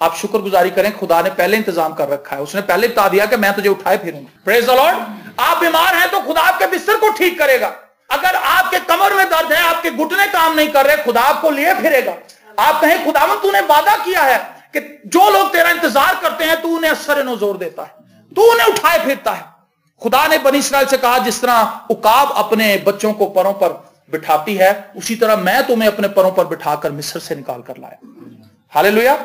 آپ شکر گزاری کریں, خدا نے پہلے انتظام کر رکھا ہے, اس نے پہلے بتا دیا کہ میں تجھے اٹھائے پھروں. پریز دی لارڈ. آپ بیمار ہیں تو خدا آپ کے بستر کو ٹھیک کرے گا. اگر آپ کے کمر میں درد ہے, آپ کے گھٹنے کام نہیں کر رہے, خدا آپ کو لیے پھرے گا. آپ کہیں خداوند تو نے وعدہ کیا ہے کہ جو لوگ تیرا انتظار کرتے ہیں تو انہیں اثر نو زور دیتا ہے, تو انہیں اٹھائے پھرتا ہے. خدا نے بنی اسرائیل سے کہا جس طرح عقاب اپنے بچوں کو پروں پر بٹھاتی ہے, اسی طرح میں تمہیں اپنے پروں پر بٹھا کر مصر سے نکال کر لایا. ہاللیلویا.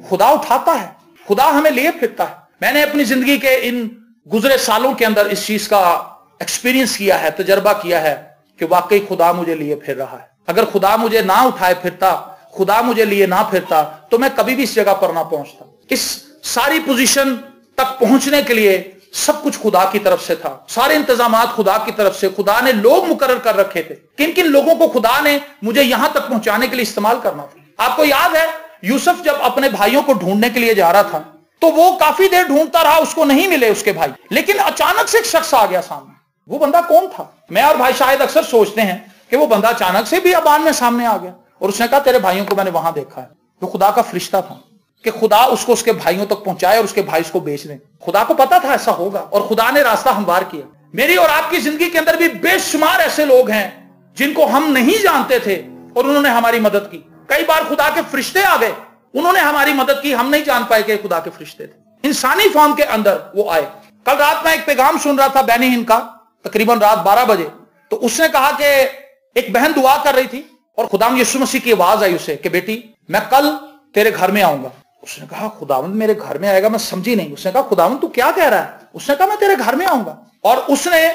خدا اٹھاتا ہے, خدا ہمیں لیے پھرتا ہے. میں نے اپنی زندگی کے ان گزرے سالوں کے اندر اس چیز کا ایکسپیرینس کیا ہے, تجربہ کیا ہے کہ واقعی خدا مجھے لیے پھر رہا ہے. اگر خدا مجھے نہ اٹھائے پھرتا, خدا مجھے لیے نہ پھرتا, تو میں کبھی بھی اس جگہ پر نہ پہنچتا. اس ساری پوزیشن تک پہنچنے کے لیے سب کچھ خدا کی طرف سے تھا, سارے انتظامات خدا کی طرف سے. خدا نے لوگ مقرر کر رکھے تھے, کن کن لوگوں کو خدا نے مجھے یہاں تک پہنچانے کے لیے استعمال کرنا تھا. آپ کو یاد ہے یوسف جب اپنے بھائیوں کو ڈھونڈنے کے لیے جا رہا تھا تو وہ کافی دیر ڈھونڈتا رہا, اس کو نہیں ملے اس کے بھائی, لیکن اچانک سے ایک شخص آ گیا سامنے. وہ بندہ کون تھا؟ میں اور بھائی شاید اکثر سوچتے ہیں کہ وہ بندہ اچانک سے بھی ابان میں سامنے آ گیا, اور اس نے کہا تیرے بھائیوں کو میں نے وہاں دیکھا ہے. وہ خدا کا فرشتہ تھا کہ خدا اس کو اس کے بھائیوں تک پہنچائے اور اس کے بھائی اس کو بیچ دیں. خدا کو پتا تھا ایسا ہوگا, اور خدا نے راستہ ہموار کیا. میری اور آپ کی زندگی کے اندر بھی بے شمار ایسے لوگ ہیں جن کو ہم نہیں جانتے تھے اور انہوں نے ہماری مدد کی. کئی بار خدا کے فرشتے آ گئے, انہوں نے ہماری مدد کی, ہم نہیں جان پائے کہ خدا کے فرشتے تھے. انسانی فارم کے اندر وہ آئے. کل رات میں ایک پیغام سن رہا تھا بینی ہند کا, تقریباً رات 12 بجے. تو اس نے کہا کہ ایک بہن دعا کر رہی تھی اور خداوند یسوع مسیح کی آواز آئی اسے کہ بیٹی میں کل تیرے گھر میں آؤں گا. اس نے کہا خداوند میرے گھر میں آئے گا؟ میں سمجھی نہیں. اس نے کہا خداوند تو کیا کہہ رہا ہے؟ اس نے کہا میں تیرے گھر میں آؤں گا. اور اس نے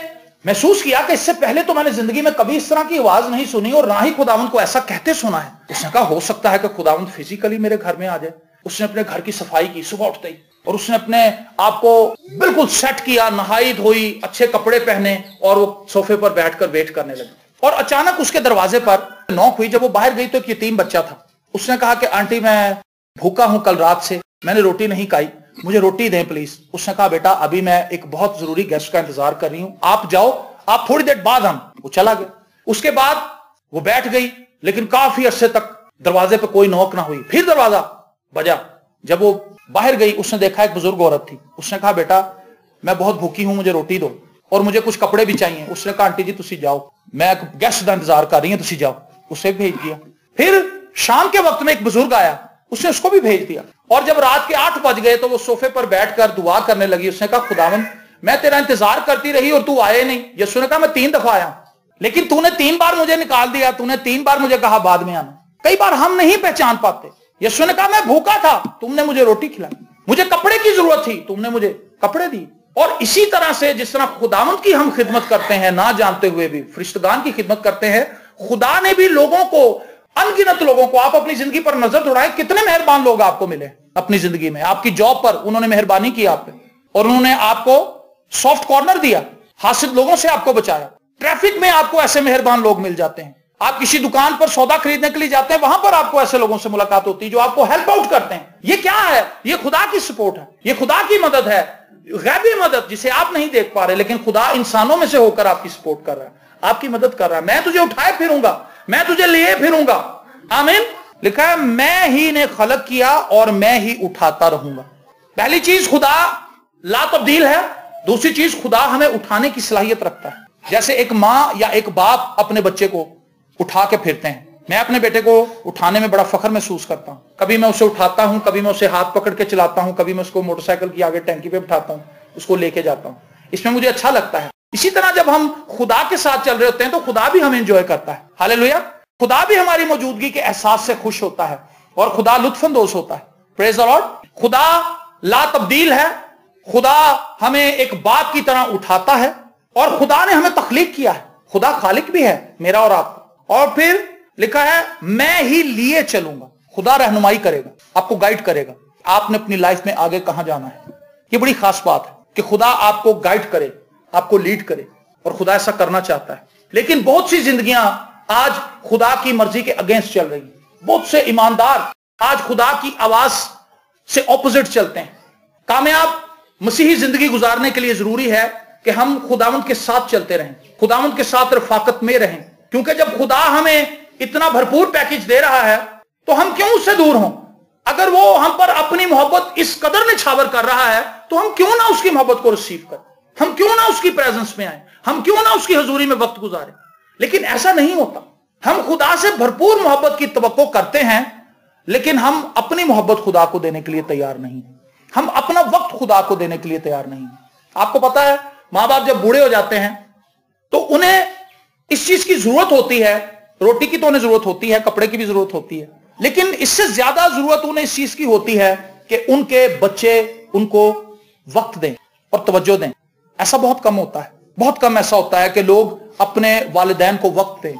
محسوس کیا کہ اس سے پہلے تو میں نے زندگی میں کبھی اس طرح کی آواز نہیں سنی اور نہ ہی خداوند کو ایسا کہتے سنا ہے. اس نے کہا ہو سکتا ہے کہ خداوند فزیکلی میرے گھر میں آ جائے. اس نے اپنے گھر کی صفائی کی صبح اٹھتے ہی, اور اس نے اپنے آپ کو بالکل سیٹ کیا, نہائی دھوئی, اچھے کپڑے پہنے, اور وہ صوفے پر بیٹھ کر ویٹ کرنے لگی. اور اچانک اس کے دروازے پر نوک ہوئی. جب وہ باہر گئی تو ایک یتیم بچہ تھا. اس نے کہا کہ آنٹی میں بھوکا ہوں, کل رات سے میں نے روٹی نہیں کھائی, مجھے روٹی دیں پلیز. اس نے کہا بیٹا ابھی میں ایک بہت ضروری گیسٹ کا انتظار کر رہی ہوں, آپ جاؤ, آپ تھوڑی دیر بعد ہم. وہ چلا گیا. اس کے بعد وہ بیٹھ گئی, لیکن کافی عرصے تک دروازے پہ کوئی نوک نہ ہوئی. پھر دروازہ بجا. جب وہ باہر گئی اس نے دیکھا ایک بزرگ عورت تھی. اس نے کہا بیٹا میں بہت بھوکی ہوں, مجھے روٹی دو اور مجھے کچھ کپڑے بھی چاہیے. اس نے کہا آنٹی جی تسی جاؤ, میں ایک گیسٹ کا انتظار کر رہی ہوں, تسی جاؤ. اسے بھیج دیا. پھر شام کے وقت میں ایک بزرگ آیا, اس نے اس کو بھی بھیج دیا. اور جب رات کے 8 بج گئے تو وہ صوفے پر بیٹھ کر دعا کرنے لگی. اس نے کہا خداوند میں تیرا انتظار کرتی رہی اور تو آئے نہیں. یسوع نے کہا میں 3 دفعہ آیا, لیکن تو نے 3 بار مجھے نکال دیا, تو نے 3 بار مجھے کہا بعد میں آنا. کئی بار ہم نہیں پہچان پاتے. یسوع نے کہا میں بھوکا تھا, تم نے مجھے روٹی کھلائی. مجھے کپڑے کی ضرورت تھی, تم نے مجھے کپڑے دی. اور اسی طرح سے جس طرح خداوند کی ہم خدمت کرتے ہیں نہ جانتے ہوئے بھی, فرشتگان کی خدمت کرتے ہیں, خدا نے بھی لوگوں کو, ان گنت لوگوں کو, آپ اپنی زندگی پر نظر دوڑائیں, کتنے مہربان لوگ آپ کو ملے اپنی زندگی میں. آپ کی جاب پر انہوں نے مہربانی کی آپ پہ, اور انہوں نے آپ کو سافٹ کارنر دیا, حاسد لوگوں سے آپ کو بچایا. ٹریفک میں آپ کو ایسے مہربان لوگ مل جاتے ہیں. آپ کسی دکان پر سودا خریدنے کے لیے جاتے ہیں, وہاں پر آپ کو ایسے لوگوں سے ملاقات ہوتی ہے جو آپ کو ہیلپ آؤٹ کرتے ہیں. یہ کیا ہے؟ یہ خدا کی سپورٹ ہے, یہ خدا کی مدد ہے, غیبی مدد جسے آپ نہیں دیکھ پا رہے, لیکن خدا انسانوں میں سے ہو کر آپ کی سپورٹ کر رہا ہے, آپ کی مدد کر رہا ہے. میں تجھے اٹھائے پھروں گا, میں تجھے لیے پھروں گا. آمین. لکھا ہے میں ہی نے خلق کیا اور میں ہی اٹھاتا رہوں گا. پہلی چیز خدا لا تبدیل ہے. دوسری چیز خدا ہمیں اٹھانے کی صلاحیت رکھتا ہے. جیسے ایک ماں یا ایک باپ اپنے بچے کو اٹھا کے پھرتے ہیں. میں اپنے بیٹے کو اٹھانے میں بڑا فخر محسوس کرتا ہوں. کبھی میں اسے اٹھاتا ہوں, کبھی میں اسے ہاتھ پکڑ کے چلاتا ہوں, کبھی میں اس کو موٹر سائیکل کی آگے ٹینکی پہ بٹھاتا ہوں, اس کو لے کے جاتا ہوں. اس میں مجھے اچھا لگتا ہے. اسی طرح جب ہم خدا کے ساتھ چل رہے ہوتے ہیں تو خدا بھی ہمیں انجوائے کرتا ہے. ہاللیلویا. خدا بھی ہماری موجودگی کے احساس سے خوش ہوتا ہے اور خدا لطف اندوز ہوتا ہے. پریز دی لارڈ. خدا لا تبدیل ہے. خدا ہمیں ایک باپ کی طرح اٹھاتا ہے, اور خدا نے ہمیں تخلیق کیا ہے. خدا خالق بھی ہے میرا اور آپ کا. اور پھر لکھا ہے میں ہی لیے چلوں گا. خدا رہنمائی کرے گا, آپ کو گائیڈ کرے گا, آپ نے اپنی لائف میں آگے کہاں جانا ہے. یہ بڑی خاص بات ہے کہ خدا آپ کو گائیڈ کرے, آپ کو لیڈ کرے, اور خدا ایسا کرنا چاہتا ہے. لیکن بہت سی زندگیاں آج خدا کی مرضی کے اگینسٹ چل رہی ہیں. بہت سے ایماندار آج خدا کی آواز سے اپوزٹ چلتے ہیں. کامیاب مسیحی زندگی گزارنے کے لیے ضروری ہے کہ ہم خداوند کے ساتھ چلتے رہیں, خداوند کے ساتھ رفاقت میں رہیں. کیونکہ جب خدا ہمیں اتنا بھرپور پیکج دے رہا ہے تو ہم کیوں اس سے دور ہوں. اگر وہ ہم پر اپنی محبت اس قدر نچھاور کر رہا ہے تو ہم کیوں نہ اس کی محبت کو ریسیو کریں, ہم کیوں نہ اس کی پریزنس میں آئیں, ہم کیوں نہ اس کی حضوری میں وقت گزاریں. لیکن ایسا نہیں ہوتا. ہم خدا سے بھرپور محبت کی توقع کرتے ہیں لیکن ہم اپنی محبت خدا کو دینے کے لیے تیار نہیں, ہم اپنا وقت خدا کو دینے کے لیے تیار نہیں. آپ کو پتا ہے ماں باپ جب بوڑھے ہو جاتے ہیں تو انہیں اس چیز کی ضرورت ہوتی ہے, روٹی کی تو انہیں ضرورت ہوتی ہے, کپڑے کی بھی ضرورت ہوتی ہے, لیکن اس سے زیادہ ضرورت انہیں اس چیز کی ہوتی ہے کہ ان کے بچے ان کو وقت دیں اور توجہ دیں. ایسا بہت کم ہوتا ہے, بہت کم ایسا ہوتا ہے کہ لوگ اپنے والدین کو وقت دیں.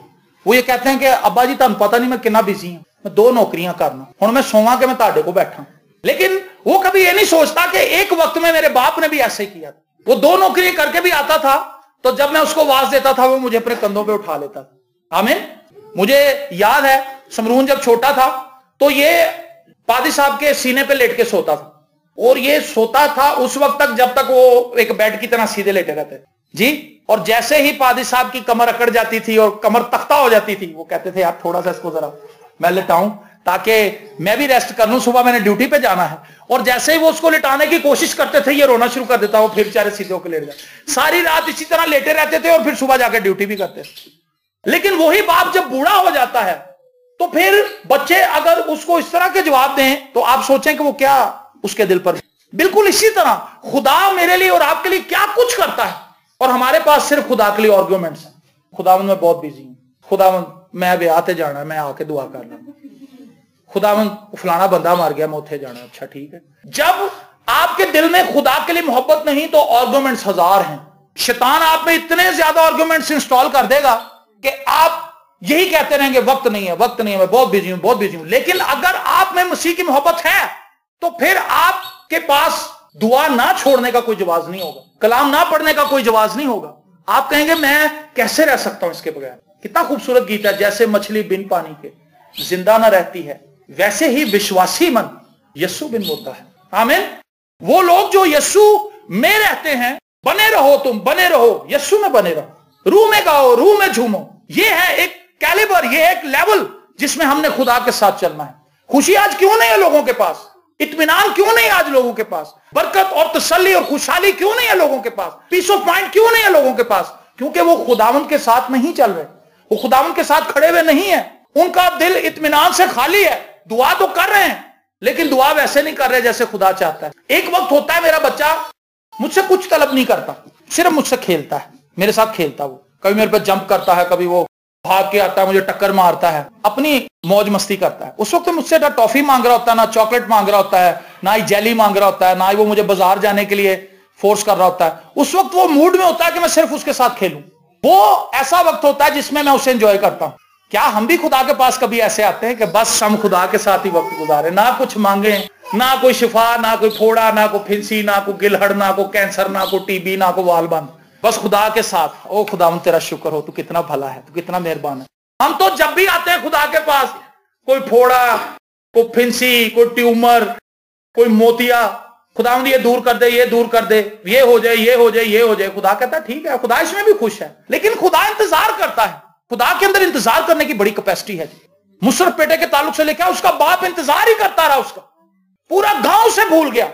وہ یہ کہتے ہیں کہ ابا جی تمہیں پتہ نہیں میں کتنا بزی ہوں, میں 2 نوکریاں کرنا, ہوں میں سوواں کہ میں تاڑے کو بیٹھا. لیکن وہ کبھی یہ نہیں سوچتا کہ ایک وقت میں میرے باپ نے بھی ایسے ہی کیا تھا. وہ 2 نوکریاں کر کے بھی آتا تھا تو جب میں اس کو واز دیتا تھا وہ مجھے اپنے کندھوں پہ اٹھا لیتا تھا. آمین. مجھے یاد ہے سمرون جب چھوٹا تھا تو یہ پادری صاحب کے سینے پہ لیٹ کے سوتا تھا, اور یہ سوتا تھا اس وقت تک جب تک وہ ایک بیڈ کی طرح سیدھے لیٹے رہتے جی. اور جیسے ہی پادری صاحب کی کمر اکڑ جاتی تھی اور کمر تختہ ہو جاتی تھی وہ کہتے تھے آپ تھوڑا سا اس کو ذرا میں لٹاؤں تاکہ میں بھی ریسٹ کر لوں, صبح میں نے ڈیوٹی پہ جانا ہے. اور جیسے ہی وہ اس کو لٹانے کی کوشش کرتے تھے یہ رونا شروع کر دیتا, وہ پھر بیچارے سیدھے ہو کے لیٹ جائے. ساری رات اسی طرح لیٹے رہتے تھے اور پھر صبح جا کے ڈیوٹی بھی کرتے تھے. لیکن وہی باپ جب بوڑھا ہو جاتا ہے تو پھر بچے اگر اس کو اس طرح کے جواب دیں تو آپ سوچیں کہ وہ کیا اس کے دل پر. بالکل اسی طرح خدا میرے لیے اور آپ کے لیے کیا کچھ کرتا ہے اور ہمارے پاس صرف خدا کے لیے آرگومنٹس ہیں. خداوند میں بہت بیزی ہوں, خداوند میں ابھی آتے جانا ہے, میں آ کے دعا کر لوں, خداوند فلانا بندہ مار گیا میں اتنے جانا. اچھا ٹھیک ہے. جب آپ کے دل میں خدا کے لیے محبت نہیں تو آرگومنٹس ہزار ہیں. شیطان آپ میں اتنے زیادہ آرگومنٹس انسٹال کر دے گا کہ آپ یہی کہتے رہیں گے وقت نہیں ہے, وقت نہیں ہے, میں بہت بیزی ہوں, بہت بیزی ہوں. لیکن اگر آپ میں مسیح کی محبت ہے تو پھر آپ کے پاس دعا نہ چھوڑنے کا کوئی جواز نہیں ہوگا, کلام نہ پڑھنے کا کوئی جواز نہیں ہوگا. آپ کہیں گے میں کیسے رہ سکتا ہوں اس کے بغیر. کتنا خوبصورت گیت ہے, جیسے مچھلی بن پانی کے زندہ نہ رہتی ہے ویسے ہی وشواسی من یسوع بن ہوتا ہے. آمین. وہ لوگ جو یسوع میں رہتے ہیں, بنے رہو, تم بنے رہو, یسوع میں بنے رہو, روح میں گاؤ, روح میں جھومو. یہ ہے ایک کیلیبر, یہ ہے ایک لیول جس میں ہم نے خدا کے ساتھ چلنا ہے. خوشی آج کیوں نہیں ہے لوگوں کے پاس, اطمینان کیوں نہیں آج لوگوں کے پاس, برکت اور تسلی اور خوشحالی کیوں نہیں ہے لوگوں کے پاس, پیس آف مائنڈ کیوں نہیں ہے لوگوں کے پاس؟ کیونکہ وہ خداوند کے ساتھ نہیں چل رہے, وہ خداوند کے ساتھ کھڑے ہوئے نہیں ہیں. ان کا دل اطمینان سے خالی ہے. دعا تو کر رہے ہیں لیکن دعا ویسے نہیں کر رہے جیسے خدا چاہتا ہے. ایک وقت ہوتا ہے میرا بچہ مجھ سے کچھ طلب نہیں کرتا, صرف مجھ سے کھیلتا ہے, میرے ساتھ کھیلتا. وہ کبھی میرے پہ جمپ کرتا ہے, کبھی وہ بھاگ کے آتا ہے, مجھے ٹکر مارتا ہے, اپنی موج مستی کرتا ہے. اس وقت مجھ سے نہ ٹافی مانگ رہا ہوتا ہے, نہ چاکلیٹ مانگ رہا ہوتا ہے, نہ ہی جیلی مانگ رہا ہوتا ہے, نہ ہی وہ مجھے بازار جانے کے لیے فورس کر رہا ہوتا ہے. اس وقت وہ موڈ میں ہوتا ہے کہ میں صرف اس کے ساتھ کھیلوں. وہ ایسا وقت ہوتا ہے جس میں اسے انجوائے کرتا ہوں. کیا ہم بھی خدا کے پاس کبھی ایسے آتے ہیں کہ بس ہم خدا کے ساتھ ہی وقت گزارے, نہ کچھ مانگیں, نہ کوئی شفا, نہ کوئی پھوڑا, نہ کوئی پھنسی, نہ کوئی گلہڑ, نہ کوئی کینسر, نہ کوئی ٹی بی, نہ کوئی وال بند, بس خدا کے ساتھ. او خداوند تیرا شکر ہو, تو کتنا بھلا ہے, تو کتنا مہربان ہے. ہم تو جب بھی آتے ہیں خدا کے پاس, کوئی پھوڑا, کوئی پھنسی, کوئی ٹیومر, کوئی موتیا, خداوند یہ دور کر دے, یہ دور کر دے, یہ ہو جائے, یہ ہو جائے, یہ ہو جائے. خدا کہتا ہے ٹھیک ہے, خدا اس میں بھی خوش ہے. لیکن خدا انتظار کرتا ہے. خدا کے اندر انتظار کرنے کی بڑی کیپیسٹی ہے. مصرف بیٹے کے تعلق سے لکھا, اس کا باپ انتظار ہی کرتا رہا. اس کا پورا گاؤں اسے بھول گیا,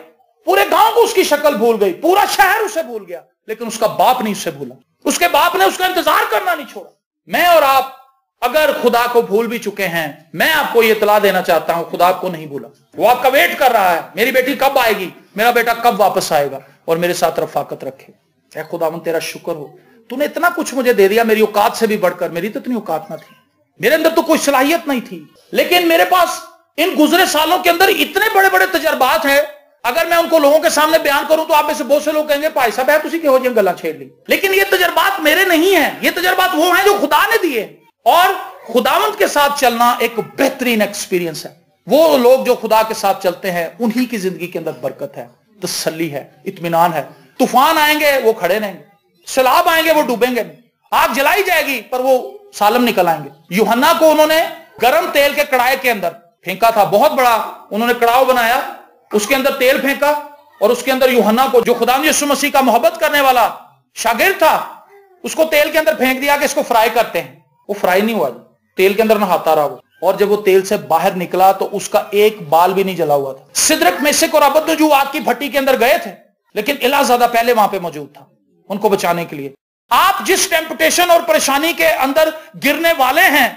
پورے گاؤں کو اس کی شکل بھول گئی, پورا شہر اسے بھول گیا, لیکن اس کا باپ نہیں اسے بھولا. اس کے باپ نے اس کا انتظار کرنا نہیں چھوڑا. میں اور آپ اگر خدا کو بھول بھی چکے ہیں, میں آپ کو یہ اطلاع دینا چاہتا ہوں, خدا آپ کو نہیں بھولا. وہ آپ کا ویٹ کر رہا ہے, میری بیٹی کب آئے گی, میرا بیٹا کب واپس آئے گا اور میرے ساتھ رفاقت رکھے. اے خداوند تیرا شکر ہو, تو نے اتنا کچھ مجھے دے دیا, میری اوقات سے بھی بڑھ کر. میری تو اتنی اوقات نہ تھی, میرے اندر تو کوئی صلاحیت نہیں تھی, لیکن میرے پاس ان گزرے سالوں کے اندر اتنے بڑے بڑے تجربات ہیں. اگر میں ان کو لوگوں کے سامنے بیان کروں تو آپ میں سے بہت سے لوگ کہیں گے بھائی صاحب ہے تسی کہو جی گلاں چھیڑ لی. لیکن یہ تجربات میرے نہیں ہیں, یہ تجربات وہ ہیں جو خدا نے دیے. اور خداوند کے ساتھ چلنا ایک بہترین ایکسپیرینس ہے. وہ لوگ جو خدا کے ساتھ چلتے ہیں انہی کی زندگی کے اندر برکت ہے, تسلی ہے, اطمینان ہے. طوفان آئیں گے وہ کھڑے رہیں گے, سیلاب آئیں گے وہ ڈوبیں گے نہیں, آگ جلائی جائے گی پر وہ سالم نکل آئیں گے. یوحنا کو انہوں نے گرم تیل کے کڑائے کے اندر پھینکا تھا, بہت بڑا انہوں نے کڑاؤ بنایا, اس کے اندر تیل پھینکا اور اس کے اندر یوحنا کو, جو خدا یسوع مسیح کا محبت کرنے والا شاگرد تھا, اس کو تیل کے اندر پھینک دیا کہ اس کو فرائی کرتے ہیں. وہ فرائی نہیں ہوا, تیل کے اندر نہاتا رہا وہ, اور جب وہ تیل سے باہر نکلا تو اس کا ایک بال بھی نہیں جلا ہوا تھا. سدرک میشک اور عبدنجو آگ کی بھٹی کے اندر گئے تھے لیکن الہزادہ پہلے وہاں پہ موجود تھا ان کو بچانے کے لیے. آپ جس ٹیمپٹیشن اور پریشانی کے اندر گرنے والے ہیں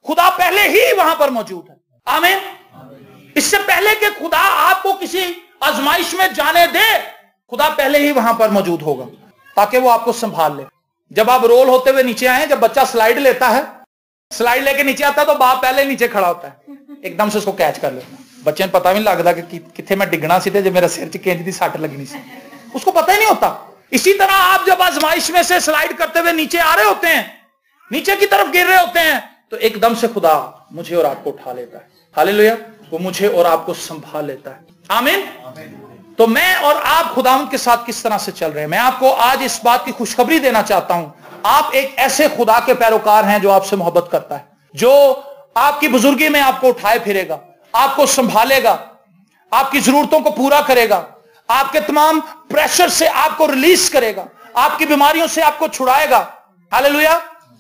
خدا پہلے ہی وہاں پر موجود ہے. آمین. اس سے پہلے کہ خدا آپ کو کسی آزمائش میں جانے دے خدا پہلے ہی وہاں پر موجود ہوگا تاکہ وہ آپ کو سنبھال لے. جب آپ رول ہوتے ہوئے نیچے آئیں, جب بچہ سلائیڈ لیتا ہے, سلائیڈ لے کے نیچے آتا ہے تو باپ پہلے نیچے کھڑا ہوتا ہے, ایک دم سے اس کو کیچ کر لیتا ہے. بچے نے پتا بھی نہیں لگتا کہ کتنے میں ڈگنا سی تھے جب میرا سر چینج دی سٹ لگنی سی, اس کو پتہ ہی نہیں ہوتا. اسی طرح آپ جب آزمائش میں سے سلائیڈ کرتے ہوئے نیچے آ رہے ہوتے ہیں, نیچے کی طرف گر رہے ہوتے ہیں, تو ایک دم سے خدا مجھے اور آپ کو اٹھا لیتا ہے. ہاللیلویا. وہ مجھے اور آپ کو سنبھال لیتا ہے. آمین. تو میں اور آپ خداوند کے ساتھ کس طرح سے چل رہے ہیں, میں آپ کو آج اس بات کی خوشخبری دینا چاہتا ہوں. آپ ایک ایسے خدا کے پیروکار ہیں جو آپ سے محبت کرتا ہے, جو آپ کی بزرگی میں آپ کو اٹھائے پھرے گا, آپ کو سنبھالے گا, آپ کی ضرورتوں کو پورا کرے گا, آپ کے تمام پریشر سے آپ کو ریلیز کرے گا, آپ کی بیماریوں سے آپ کو چھڑائے گا. ہاللیلویا.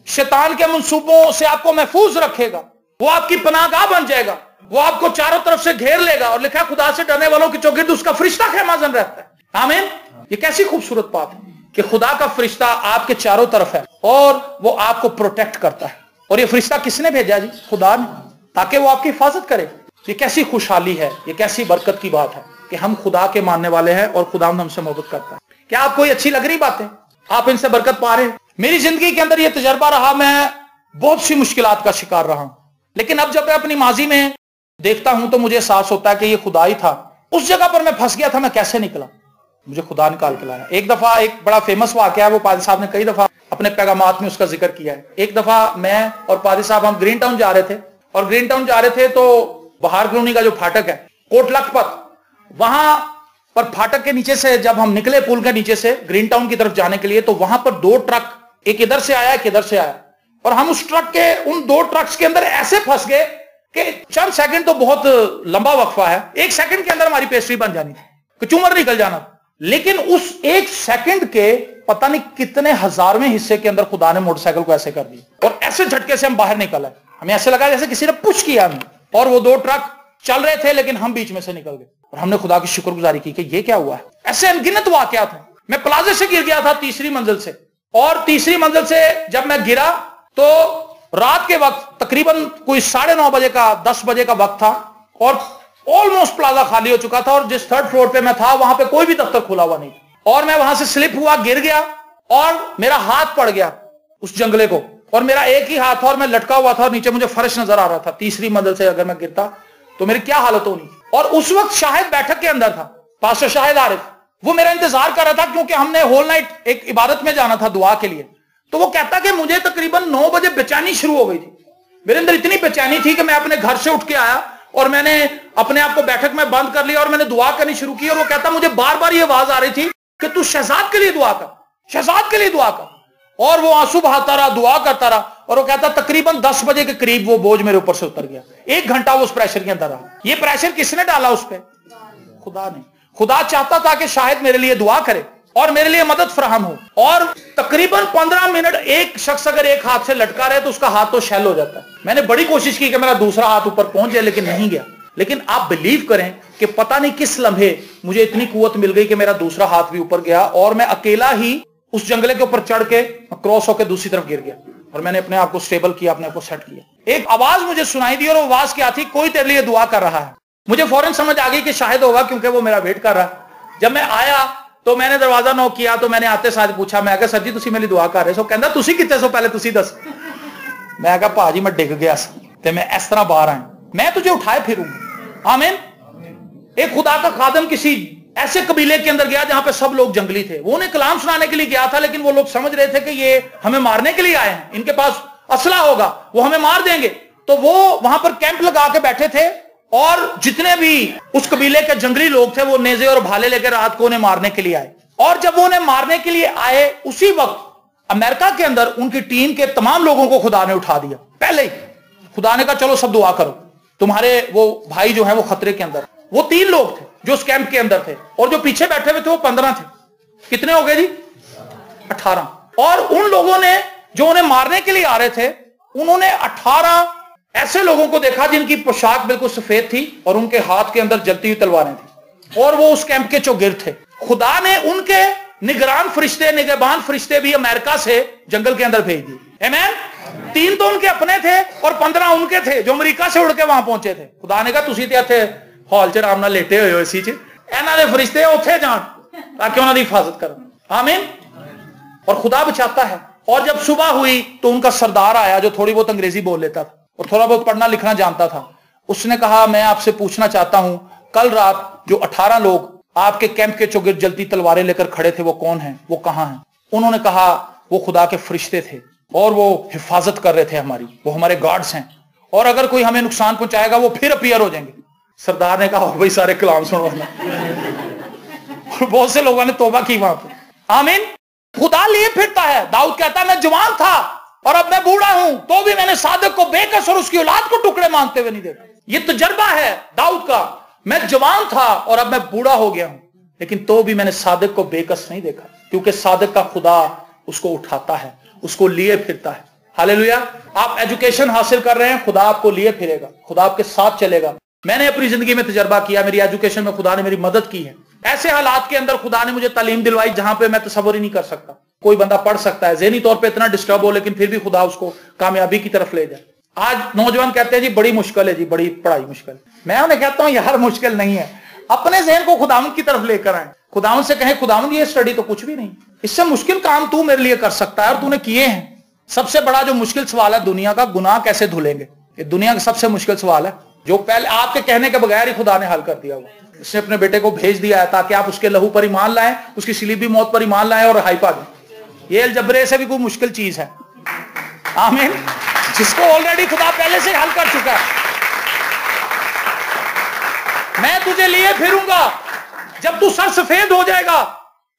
شیطان کے منصوبوں سے آپ کو محفوظ رکھے گا, وہ آپ کی پناہ گاہ بن جائے گا, وہ آپ کو چاروں طرف سے گھیر لے گا. اور لکھا ہے خدا سے ڈرنے والوں کی چوگرد اس کا فرشتہ خیمہ زن رہتا ہے. آمین. یہ کیسی خوبصورت بات ہے کہ خدا کا فرشتہ آپ کے چاروں طرف ہے اور وہ آپ کو پروٹیکٹ کرتا ہے. اور یہ فرشتہ کس نے بھیجا جی؟ خدا نے, تاکہ وہ آپ کی حفاظت کرے. یہ کیسی خوشحالی ہے, یہ کیسی برکت کی بات ہے کہ ہم خدا کے ماننے والے ہیں اور خدا ہم سے محبت کرتا ہے. کیا آپ کو یہ اچھی لگ رہی باتیں؟ آپ ان سے برکت پا رہے ہیں؟ میری زندگی کے اندر یہ تجربہ رہا, میں بہت سی مشکلات کا شکار رہا ہوں, لیکن اب جب میں اپنی ماضی میں دیکھتا ہوں تو مجھے احساس ہوتا ہے کہ یہ خدا ہی تھا. اس جگہ پر میں پھنس گیا تھا, میں کیسے نکلا؟ مجھے خدا نکال کے لایا. ایک دفعہ ایک بڑا فیمس واقعہ ہے, وہ پادری صاحب نے کئی دفعہ اپنے پیغامات میں اس کا ذکر کیا ہے. ایک دفعہ میں اور پادری صاحب ہم گرین ٹاؤن جا رہے تھے, اور گرین ٹاؤن جا رہے تھے تو بہار کالونی کا جو پھاٹک ہے, کوٹ لکھپت, وہاں پر پھاٹک کے نیچے سے جب ہم نکلے پول کے نیچے سے گرین ٹاؤن کی طرف جانے کے لیے, تو وہاں پر دو ٹرک, ایک ادھر سے آیا ایک ادھر سے آیا, اور ہم اس ٹرک کے ان دو ٹرکس کے اندر ایسے پھنس گئے کہ چند سیکنڈ تو بہت لمبا وقفہ ہے, ایک سیکنڈ کے اندر ہماری پیسٹری بن جانی تھی, چومر نکل جانا. لیکن اس ایک سیکنڈ کے پتہ نہیں کتنے ہزارویں حصے کے اندر خدا نے موٹر سائیکل کو ایسے کر دی, اور ایسے جھٹکے سے ہم باہر نکل آئے. ہمیں ایسے لگا جیسے کسی نے پش کیا ہمیں, اور وہ دو ٹرک چل رہے تھے لیکن ہم بیچ میں سے نکل گئے, اور ہم نے خدا کی شکر گزاری کی کہ یہ کیا ہوا ہے. ایسے انگنت واقعات ہیں. میں پلازے سے گر گیا تھا تیسری منزل سے, اور تیسری منزل سے جب میں گرا تو رات کے وقت تقریباً کوئی 9:30 بجے کا 10 بجے کا وقت تھا, اور آلموسٹ پلازا خالی ہو چکا تھا, اور جس 3rd فلور پہ میں تھا وہاں پہ کوئی بھی دفتر کھلا ہوا نہیں, اور میں وہاں سے سلپ ہوا, گر گیا, اور میرا ہاتھ پڑ گیا اس جنگلے کو, اور میرا ایک ہی ہاتھ تھا, اور میں لٹکا ہوا تھا, اور نیچے مجھے فرش نظر آ رہا تھا. تیسری منزل سے اگر میں گرتا تو میری کیا حالت ہونی. اور اس وقت شاہد بیٹھک کے اندر تھا, پاسٹر شاہد عارف, وہ میرا انتظار کر رہا تھا کیونکہ ہم نے ہول نائٹ ایک عبادت میں جانا تھا دعا کے لیے. تو وہ کہتا کہ مجھے تقریباً 9 بجے بے چینی شروع ہو گئی تھی. میرے اندر اتنی بے چینی تھی کہ میں اپنے گھر سے اٹھ کے آیا اور میں نے اپنے آپ کو بیٹھک میں بند کر لیا اور میں نے دعا کرنی شروع کی. اور وہ کہتا مجھے بار بار یہ آواز آ رہی تھی کہ تو شہزاد کے لیے دعا کر, شہزاد کے لیے دعا کر. اور وہ آنسو بہاتا رہا, دعا کرتا رہا, اور وہ کہتا تقریباً 10 بجے کے قریب وہ بوجھ میرے اوپر سے اتر گیا. 1 گھنٹہ وہ اس پریشر کے اندر رہا. یہ پریشر کس نے ڈالا اس پہ؟ خدا نے. خدا چاہتا تھا کہ شاید میرے لیے دعا کرے اور میرے لیے مدد فراہم ہو. اور تقریباً 15 منٹ ایک شخص اگر ایک ہاتھ سے لٹکا رہے تو اس کا ہاتھ تو شیل ہو جاتا ہے. میں نے بڑی کوشش کی کہ میرا دوسرا ہاتھ اوپر پہنچ جائے لیکن نہیں گیا. لیکن آپ بلیو کریں کہ پتہ نہیں کس لمحے مجھے اتنی قوت مل گئی کہ میرا دوسرا ہاتھ بھی اوپر گیا, اور میں اکیلا ہی اس جنگلے کے اوپر چڑھ کے کراس ہو کے دوسری طرف گر گیا, اور میں نے اپنے آپ کو سٹیبل کیا, اپنے آپ کو سیٹ کیا. ایک آواز مجھے سنائی دی, اور وہ آواز کیا تھی؟ کوئی تیرے لیے دعا کر رہا ہے. مجھے فوراً سمجھ آ گئی کہ شاہد ہوگا کیونکہ وہ میرا ویٹ کر رہا ہے. جب میں آیا تو میں نے دروازہ نوک کیا, تو میں نے آتے ساتھ پوچھا, میں کہا سر جی تسی میری دعا کر رہے سو؟ کہندا تسی کتے سو پہلے تسی دس. میں کہا پاجی میں ڈگ گیا تے میں اس طرح باہر آیا, میں تجھے اٹھائے پھروں گا. آمین. ایک خدا کا خادم کسی ایسے قبیلے کے اندر گیا جہاں پہ سب لوگ جنگلی تھے. وہ انہیں کلام سنانے کے لیے گیا تھا, لیکن وہ لوگ سمجھ رہے تھے کہ یہ ہمیں مارنے کے لیے آئے ہیں, ان کے پاس اسلحہ ہوگا, وہ ہمیں مار دیں گے. تو وہ وہاں پر کیمپ لگا کے بیٹھے تھے, اور جتنے بھی اس قبیلے کے جنگلی لوگ تھے وہ نیزے اور بھالے لے کے رات کو انہیں مارنے کے لیے آئے. اور جب وہ انہیں مارنے کے لیے آئے, اسی وقت امریکہ کے اندر ان کی ٹیم کے تمام لوگوں کو خدا نے اٹھا دیا. پہلے ہی خدا نے کہا چلو سب دعا کرو, تمہارے وہ بھائی جو ہیں وہ خطرے کے اندر. وہ 3 لوگ تھے جو اس کیمپ کے اندر تھے, اور جو پیچھے بیٹھے ہوئے تھے وہ 15 تھے. کتنے ہو گئے جی؟ 18. اور ان لوگوں نے جو انہیں مارنے کے لیے آ رہے تھے, انہوں نے 18 ایسے لوگوں کو دیکھا جن کی پوشاک بالکل سفید تھی اور ان کے ہاتھ کے اندر جلتی ہوئی تلواریں تھیں اور وہ اس کیمپ کے چوگرد تھے. خدا نے ان کے نگران فرشتے, نگہبان فرشتے بھی امریکہ سے جنگل کے اندر بھیج دیے. آمین. 3 تو ان کے اپنے تھے اور 15 ان کے تھے جو امریکہ سے اڑ کے وہاں پہنچے تھے. خدا نے کہا تسی تے اتھے ہال چ آرام نال لیٹے ہوئے ہو اسی چ, انہاں دے فرشتے اوتھے جان تاکہ انہاں دی حفاظت کرن. آمین. اور خدا بچاتا ہے. اور جب صبح ہوئی تو ان کا سردار آیا جو تھوڑی بہت انگریزی بول لیتا تھا اور تھوڑا بہت پڑھنا لکھنا جانتا تھا. اس نے کہا میں آپ سے پوچھنا چاہتا ہوں کل رات جو 18 لوگ آپ کے کیمپ کے چوگرد جلتی تلواریں لے کر کھڑے تھے وہ کون ہیں, وہ کہاں ہیں؟ انہوں نے کہا وہ خدا کے فرشتے تھے اور وہ حفاظت کر رہے تھے ہماری, وہ ہمارے گارڈز ہیں اور اگر کوئی ہمیں نقصان پہنچائے گا وہ پھر اپیئر ہو جائیں گے. سردار نے کہا اور بھائی سارے کلام سنو اور بہت سے لوگوں نے توبہ کی وہاں پہ. آمین. خدا لیے پھرتا ہے. داؤد کہتا ہے میں جوان تھا اور اب میں بوڑھا ہوں تو بھی میں نے صادق کو بے کس اور اس کی اولاد کو ٹکڑے مانگتے ہوئے نہیں دیکھا. یہ تجربہ ہے داؤد کا. میں جوان تھا اور اب میں بوڑھا ہو گیا ہوں لیکن تو بھی میں نے صادق کو بے کس نہیں دیکھا, کیونکہ صادق کا خدا اس کو اٹھاتا ہے, اس کو لیے پھرتا ہے. ہاللیلویا. آپ ایجوکیشن حاصل کر رہے ہیں, خدا آپ کو لیے پھرے گا, خدا آپ کے ساتھ چلے گا. میں نے اپنی زندگی میں تجربہ کیا, میری ایجوکیشن میں خدا نے میری مدد کی ہے. ایسے حالات کے اندر خدا نے مجھے تعلیم دلوائی جہاں پہ میں تصور ہی نہیں کر سکتا. کوئی بندہ پڑھ سکتا ہے ذہنی طور پہ اتنا ڈسٹرب ہو لیکن پھر بھی خدا اس کو کامیابی کی طرف لے جائے. آج نوجوان کہتے ہیں جی بڑی مشکل ہے, جی بڑی پڑھائی مشکل. میں انہیں کہتا ہوں یار مشکل نہیں ہے, اپنے ذہن کو خداوند کی طرف لے کر آئیں. خداوند سے کہیں خداوند یہ اسٹڈی تو کچھ بھی نہیں, اس سے مشکل کام تو میرے لیے کر سکتا ہے اور تو نے کیے ہیں. سب سے بڑا جو مشکل سوال ہے دنیا کا, گناہ کیسے دھلیں گے, یہ دنیا کا سب سے مشکل سوال ہے جو پہلے آپ کے کہنے کے بغیر ہی خدا نے حل کر دیا ہوا. اس نے اپنے بیٹے کو بھیج دیا ہے تاکہ آپ اس کے لہو پر ایمان لائیں, اس کی صلیبی موت پر ایمان لائیں اور رہائی پا دیں. یہ الجبرے سے بھی کوئی مشکل چیز ہے. آمین. جس کو آلریڈی خدا پہلے سے حل کر چکا ہے. میں تجھے لیے پھروں گا, جب تو سر سفید ہو جائے گا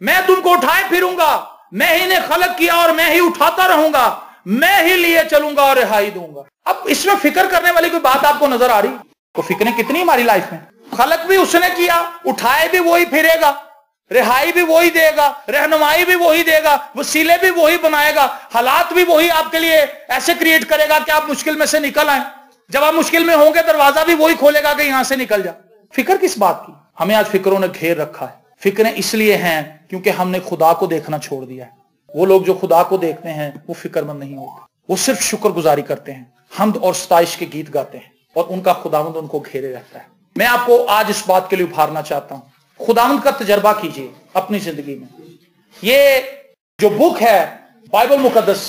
میں تم کو اٹھائے پھروں گا, میں ہی نے خلق کیا اور میں ہی اٹھاتا رہوں گا, میں ہی لیے چلوں گا اور رہائی دوں گا. اب اس میں فکر کرنے والی کوئی بات آپ کو نظر آ رہی؟ تو فکریں کتنی ہماری لائف میں. خلق بھی اس نے کیا, اٹھائے بھی وہی پھرے گا, رہائی بھی وہی دے گا, رہنمائی بھی وہی دے گا, وسیلے بھی وہی بنائے گا, حالات بھی وہی آپ کے لیے ایسے کریٹ کرے گا کہ آپ مشکل میں سے نکل آئیں. جب آپ مشکل میں ہوں گے دروازہ بھی وہی کھولے گا کہ یہاں سے نکل جا. فکر کس بات کی؟ ہمیں آج فکروں نے گھیر رکھا ہے. فکریں اس لیے ہیں کیونکہ ہم نے خدا کو دیکھنا چھوڑ دیا ہے. وہ لوگ جو خدا کو دیکھتے ہیں وہ فکر مند نہیں ہوتے, وہ صرف شکر گزاری کرتے ہیں, حمد اور ستائش کے گیت گاتے ہیں اور ان کا خداوند ان کو گھیرے رہتا ہے. میں آپ کو آج اس بات کے لیے ابھارنا چاہتا ہوں, خداوند کا تجربہ کیجئے اپنی زندگی میں. یہ جو بک ہے بائبل مقدس,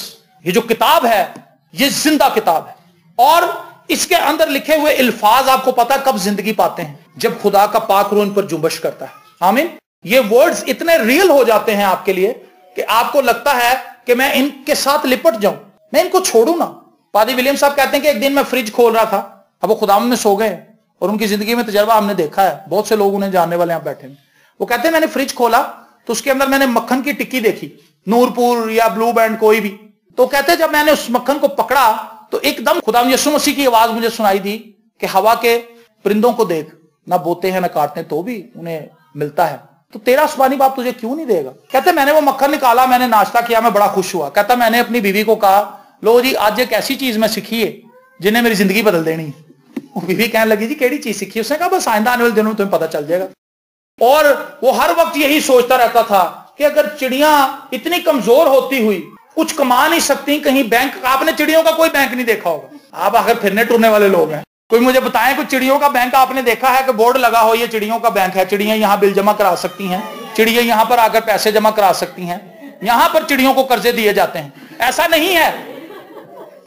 یہ جو کتاب ہے یہ زندہ کتاب ہے اور اس کے اندر لکھے ہوئے الفاظ آپ کو پتا کب زندگی پاتے ہیں, جب خدا کا پاک روح ان پر جنبش کرتا ہے. آمین. یہ ورڈز اتنے ریئل ہو جاتے ہیں آپ کے لیے کہ آپ کو لگتا ہے کہ میں ان کے ساتھ لپٹ جاؤں, میں ان کو چھوڑوں نا. پادری ولیم صاحب کہتے ہیں کہ ایک دن میں فریج کھول رہا تھا, اب وہ خداوند میں سو گئے اور ان کی زندگی میں تجربہ ہم نے دیکھا ہے, بہت سے لوگ انہیں جاننے والے یہاں بیٹھے ہیں. وہ کہتے ہیں میں نے فریج کھولا تو اس کے اندر میں نے مکھن کی ٹکی دیکھی, نور پور یا بلو بینڈ کوئی بھی. تو کہتے ہیں جب میں نے اس مکھن کو پکڑا تو ایک دم خداوند یسوع مسیح کی آواز مجھے سنائی دی کہ ہوا کے پرندوں کو دیکھ, نہ بوتے ہیں نہ کاٹتے تو بھی انہیں ملتا ہے, تو تیرا آسمانی باپ تجھے کیوں نہیں دے گا. کہتے میں نے وہ مکھن نکالا, میں نے ناشتہ کیا, میں بڑا خوش ہوا. کہتا میں نے اپنی بیوی کو کہا لو جی آج ایک ایسی چیز میں سیکھی ہے جنہیں میری زندگی بدل دینی. وہ بیوی کہنے لگی جی کیڑی چیز سیکھی؟ اس نے کہا بس آئندہ آنے والے دنوں میں تمہیں پتہ چل جائے گا. اور وہ ہر وقت یہی سوچتا رہتا تھا کہ اگر چڑیاں اتنی کمزور ہوتی ہوئی کچھ کما نہیں سکتی, کہیں بینک, آپ نے چڑیوں کا کوئی بینک نہیں دیکھا ہوگا, آپ آخر پھرنے ٹرنے والے لوگ ہیں, کوئی مجھے بتائیں کوئی چڑیوں کا بینک آپ نے دیکھا ہے کہ بورڈ لگا ہو یہ چڑیوں کا بینک ہے, چڑیاں یہاں بل جمع کرا سکتی ہیں, چڑیاں یہاں پر آ کر پیسے جمع کرا سکتی ہیں, یہاں پر چڑیوں کو قرضے دیے جاتے ہیں؟ ایسا نہیں ہے.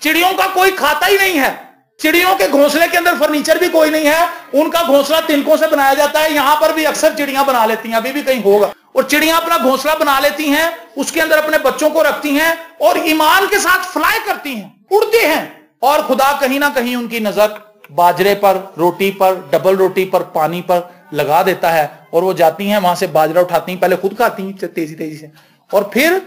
چڑیوں کا کوئی کھاتا ہی نہیں ہے. چڑیوں کے گھونسلے کے اندر فرنیچر بھی کوئی نہیں ہے, ان کا گھونسلہ تنکوں سے بنایا جاتا ہے. یہاں پر بھی اکثر چڑیاں بنا لیتی ہیں, ابھی بھی کہیں ہوگا, اور چڑیاں اپنا گھونسلہ بنا لیتی ہیں, اس کے اندر اپنے بچوں کو رکھتی ہیں اور ایمان کے ساتھ فلائی کرتی ہیں, اڑتی ہیں. اور خدا کہیں نہ کہیں ان کی نظر باجرے پر, روٹی پر, ڈبل روٹی پر, پانی پر لگا دیتا ہے اور وہ جاتی ہیں وہاں سے باجرہ اٹھاتی ہیں, پہلے خود کھاتی ہیں تیزی تیزی سے اور پھر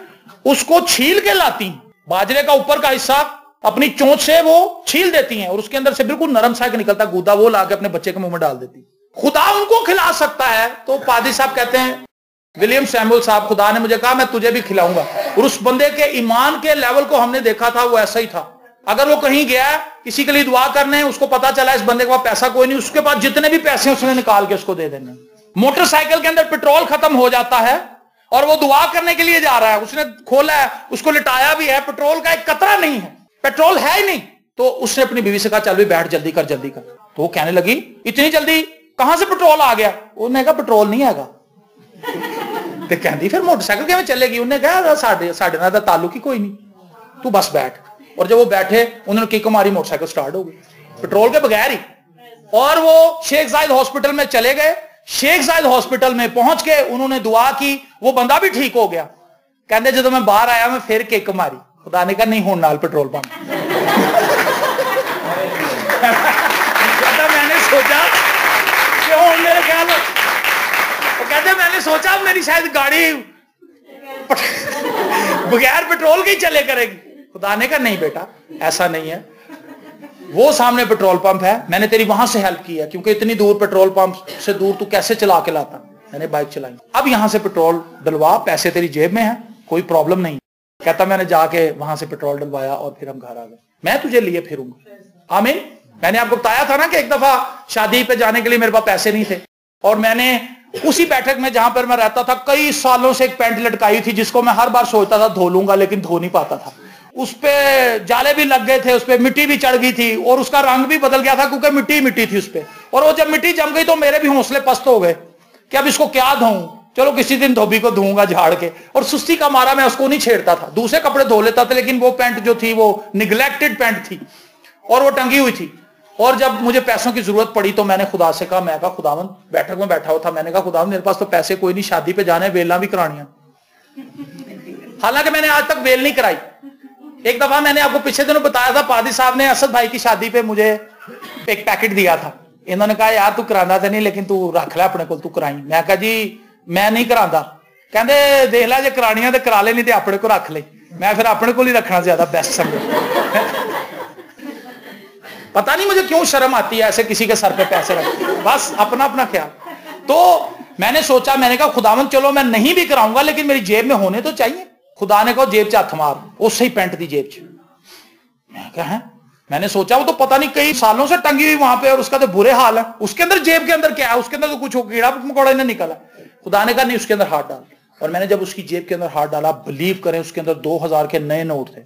اس کو چھیل کے لاتی ہیں. باجرے کا اوپر کا حصہ اپنی چونچ سے وہ چھیل دیتی ہیں اور اس کے اندر سے بالکل نرم سا نکلتا گودا وہ لا کے اپنے بچے کے منہ میں ڈال دیتی. خدا ان کو کھلا سکتا ہے. تو پادری صاحب کہتے ہیں ولیم سیمول صاحب, خدا نے مجھے کہا میں تجھے بھی کھلاؤں گا. اور اس بندے کے ایمان کے لیول کو ہم نے دیکھا تھا, وہ ایسا ہی تھا. اگر وہ کہیں گیا کسی کے لیے دعا کرنے، اس کو پتا چلا اس بندے کے پاس پیسہ کوئی نہیں، اس کے پاس جتنے بھی پیسے ہیں اس نے نکال کے اس کو دے دینے۔ موٹر سائیکل کے اندر پیٹرول ختم ہو جاتا ہے اور وہ دعا کرنے کے لیے جا رہا ہے، اس نے کھولا ہے، اس کو لٹایا بھی ہے، پیٹرول کا ایک قطرہ نہیں ہے، پیٹرول ہے ہی نہیں، تو اس نے اپنی بیوی سے کہا چل بھی بیٹھ، جلدی کر جلدی کر۔ تو وہ کہنے لگی اتنی جلدی کہاں سے پیٹرول آ گیا؟ انہوں نے کہا پیٹرول نہیں آئے گا۔ تو کہندی پھر موٹر سائیکل کیوں چلے گی؟ انہوں نے کہا ساڈے نال تعلق ہی کوئی نہیں، تو بس بیٹھ۔ اور جب وہ بیٹھے انہوں نے کک ماری، موٹر سائیکل سٹارٹ ہو گئی پیٹرول کے بغیر ہی، اور وہ شیخ زائد ہاسپٹل میں چلے گئے۔ شیخ زائد ہاسپٹل میں پہنچ کے انہوں نے دعا کی، وہ بندہ بھی ٹھیک ہو گیا۔ کہندے جب میں باہر آیا میں پھر کک ماری، خدا نے کہا نہیں ہون نال پیٹرول پمپ۔ میں نے سوچا کہ ہوں میرے خیال وہ کہتے میں نے سوچا میری شاید گاڑی بغیر پیٹرول کی چلے کرے گی۔ خدا نے کہا نہیں بیٹا ایسا نہیں ہے، وہ سامنے پیٹرول پمپ ہے، میں نے تیری وہاں سے ہیلپ کی ہے، کیونکہ اتنی دور پیٹرول پمپ سے دور تو کیسے چلا کے لاتا؟ میں نے بائک چلائی، اب یہاں سے پیٹرول ڈلوا، پیسے تیری جیب میں ہیں، کوئی پرابلم نہیں۔ کہتا میں نے جا کے وہاں سے پیٹرول ڈلوایا اور پھر ہم گھر آ گئے، میں تجھے لیے پھروں گا۔ آمین۔ میں نے آپ کو بتایا تھا نا کہ ایک دفعہ شادی پہ جانے کے لیے میرے پاس پیسے نہیں تھے، اور میں نے اسی بیٹھک میں جہاں پر میں رہتا تھا کئی سالوں سے ایک پینٹ لٹکائی تھی جس کو میں ہر بار سوچتا تھا دھو لوں گا لیکن دھو نہیں پاتا تھا، اس پہ جالے بھی لگ گئے تھے، اس پہ مٹی بھی چڑھ گئی تھی اور اس کا رنگ بھی بدل گیا تھا کیونکہ مٹی مٹی تھی اس پہ، اور وہ جب مٹی جم گئی تو میرے بھی حوصلے پست ہو گئے کہ اب اس کو کیا دھوؤں، چلو کسی دن دھوبی کو دھوؤں گا جھاڑ کے، اور سستی کا مارا میں اس کو نہیں چھیڑتا تھا، دوسرے کپڑے دھو لیتا تھا، لیکن وہ پینٹ جو تھی وہ نگلیکٹڈ پینٹ تھی اور وہ ٹنگی ہوئی تھی۔ اور جب مجھے پیسوں کی ضرورت پڑی تو میں نے خدا سے کہا، میں کہا خداوند، بیٹھک میں بیٹھا ہوا تھا، میں نے کہا خداوند میرے پاس تو پیسے کوئی نہیں، شادی پہ جانے ویلاں بھی کرانیاں، حالانکہ میں نے آج تک ویل نہیں کرائی۔ ایک دفعہ میں نے آپ کو پچھلے دنوں بتایا تھا، پادری صاحب نے اسد بھائی کی شادی پہ مجھے ایک پیکٹ دیا تھا، انہوں نے کہا یار تو کرانا تھا نہیں لیکن تو رکھ لے اپنے کو، تو کرائی۔ میں کہا جی میں نہیں کرانا، کہندے دیکھ لے جے کرانیاں تے کرا لے، نہیں تے اپنے کو رکھ لے۔ میں پھر اپنے کو ہی رکھنا زیادہ بیسٹ سمجھا۔ پتہ نہیں مجھے کیوں شرم آتی ہے ایسے کسی کے سر پہ پیسے رکھ، بس اپنا اپنا خیال۔ تو میں نے سوچا، میں نے کہا خداوند چلو میں نہیں بھی کراؤں گا لیکن میری جیب میں ہونے تو چاہیے۔ خدا نے کہا جیب چ ہاتھ مار، اس سے ہی پینٹ دی جیب چ۔ میں کہا ہے، میں نے سوچا وہ تو پتہ نہیں کئی سالوں سے ٹنگی ہوئی وہاں پہ اور اس کا تو برے حال ہے، اس کے اندر جیب کے اندر کیا ہے، اس کے اندر تو کچھ کیڑا مکوڑا نہیں نکلا۔ خدا نے کہا نہیں اس کے اندر ہاتھ ڈال، اور میں نے جب اس کی جیب کے اندر ہاتھ ڈالا، بلیو کریں اس کے اندر 2000 کے نئے نوٹ تھے،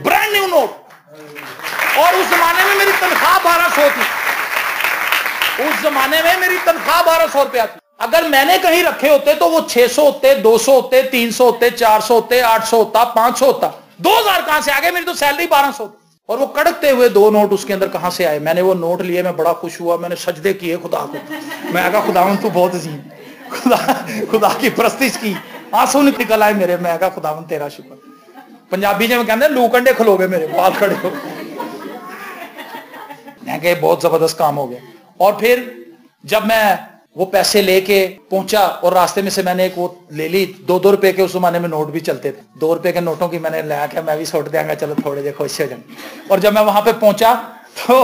برانڈ نیو نوٹ، اور اس زمانے میں میری تنخواہ 1200 تھی، اس زمانے میں میری تنخواہ 1200 روپیہ تھی۔ اگر میں نے کہیں رکھے ہوتے تو وہ 600 ہوتے، 200 ہوتے، 300 ہوتے، 400 ہوتے، 800 ہوتا، 500 ہوتا، 2000 کہاں سے آگے؟ میری تو سیلری 1200 تھی۔ اور وہ کڑکتے ہوئے 2 نوٹ اس کے اندر کہاں سے آئے؟ میں نے وہ نوٹ لیے، میں بڑا خوش ہوا، میں نے سجدے کیے خدا کو، میں کہا خداوند تو بہت عظیم، خدا کی پرستش کی، آنسو نکل آئے میرے، میں کہا خداوند تیرا شکر۔ پنجابی جی میں کہتے ہیں لو کنڈے کھلو گئے میرے، بال کھڑے ہو گئے، میں کہ بہت زبردست کام ہو گیا۔ اور پھر جب میں وہ پیسے لے کے پہنچا اور راستے میں سے میں نے ایک وہ لے لی، 2 روپے کے اس زمانے میں نوٹ بھی چلتے تھے، 2 روپے کے نوٹوں کی میں نے لیا کہ میں بھی سوٹ دیا گا، چلو تھوڑے جے خوش ہو جائیں۔ اور جب میں وہاں پہ پہنچا تو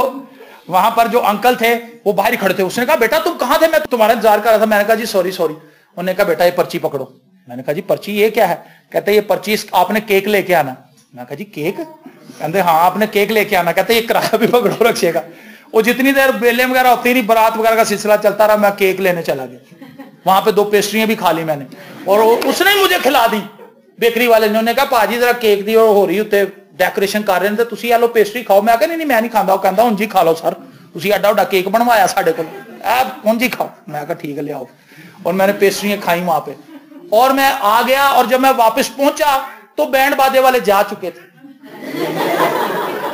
وہاں پر جو انکل تھے وہ باہر کھڑے تھے، اس نے کہا بیٹا تم کہاں تھے؟ میں تمہارا انتظار کر رہا تھا۔ میں نے کہا جی سوری۔ انہوں نے کہا بیٹا یہ پرچی پکڑو۔ میں نے کہا جی پرچی یہ کیا ہے؟ کہتے یہ پرچی آپ نے کیک لے کے آنا۔ میں کہا جی کیک؟ کہتے ہاں آپ نے کیک لے کے آنا۔ کہتے یہ کرایہ بھی پکڑو رکھیے گا۔ وہ جتنی دیر بیلے وغیرہ ہوتی نہیں، برات وغیرہ کا سلسلہ چلتا رہا، میں کیک لینے چلا گیا۔ وہاں پہ 2 پیسٹریاں بھی کھا لی میں نے، اور اس نے مجھے کھلا دی، بیکری والے نے۔ انہوں نے کہا پاجی ذرا کیک دی اور ہو رہی ہوتے ڈیکوریشن کر رہے ہیں تو تسی لو پیسٹری کھاؤ۔ میں کہا نہیں میں نہیں کھانا۔ وہ کہندا ہن جی کھا لو سر، تسی ایڈا وڈا کیک بنوایا ساڈے کول، ہن جی کھاؤ۔ میں کہا ٹھیک ہے لے آؤ، اور میں نے پیسٹریاں کھائی وہاں پہ، اور میں آ گیا۔ اور جب میں واپس پہنچا تو بینڈ بادے والے جا چکے تھے،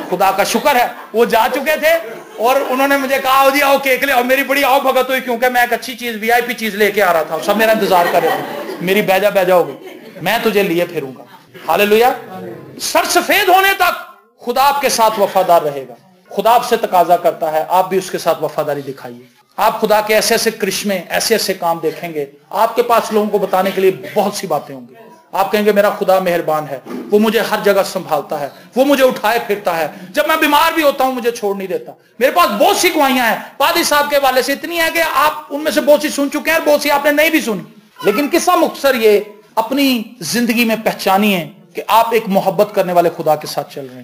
خدا کا شکر ہے وہ جا چکے تھے، اور انہوں نے مجھے کہا جی آؤ کیک لے آؤ۔ میری بڑی آؤ بھگت ہوئی کیونکہ میں ایک اچھی چیز VIP چیز لے کے آ رہا تھا، سب میرا انتظار کر رہے تھے، میری بیجا بیجا ہو گئی، میں تجھے لیے پھروں گا۔ ہاللیلویا۔ سر سفید ہونے تک خدا آپ کے ساتھ وفادار رہے گا۔ خدا آپ سے تقاضا کرتا ہے آپ بھی اس کے ساتھ وفاداری دکھائیے۔ آپ خدا کے ایسے ایسے کرشمے، ایسے ایسے کام دیکھیں گے، آپ کے پاس لوگوں کو بتانے کے لیے بہت سی باتیں ہوں گی۔ آپ کہیں گے میرا خدا مہربان ہے، وہ مجھے ہر جگہ سنبھالتا ہے، وہ مجھے اٹھائے پھرتا ہے، جب میں بیمار بھی ہوتا ہوں مجھے چھوڑ نہیں دیتا۔ میرے پاس بہت سی گواہیاں ہیں پادری صاحب کے حوالے سے، اتنی ہیں کہ آپ ان میں سے بہت سی سن چکے ہیں اور بہت سی آپ نے نہیں بھی سنی، لیکن قصہ مختصر یہ اپنی زندگی میں پہچانیے کہ آپ ایک محبت کرنے والے خدا کے ساتھ چل رہے ہیں،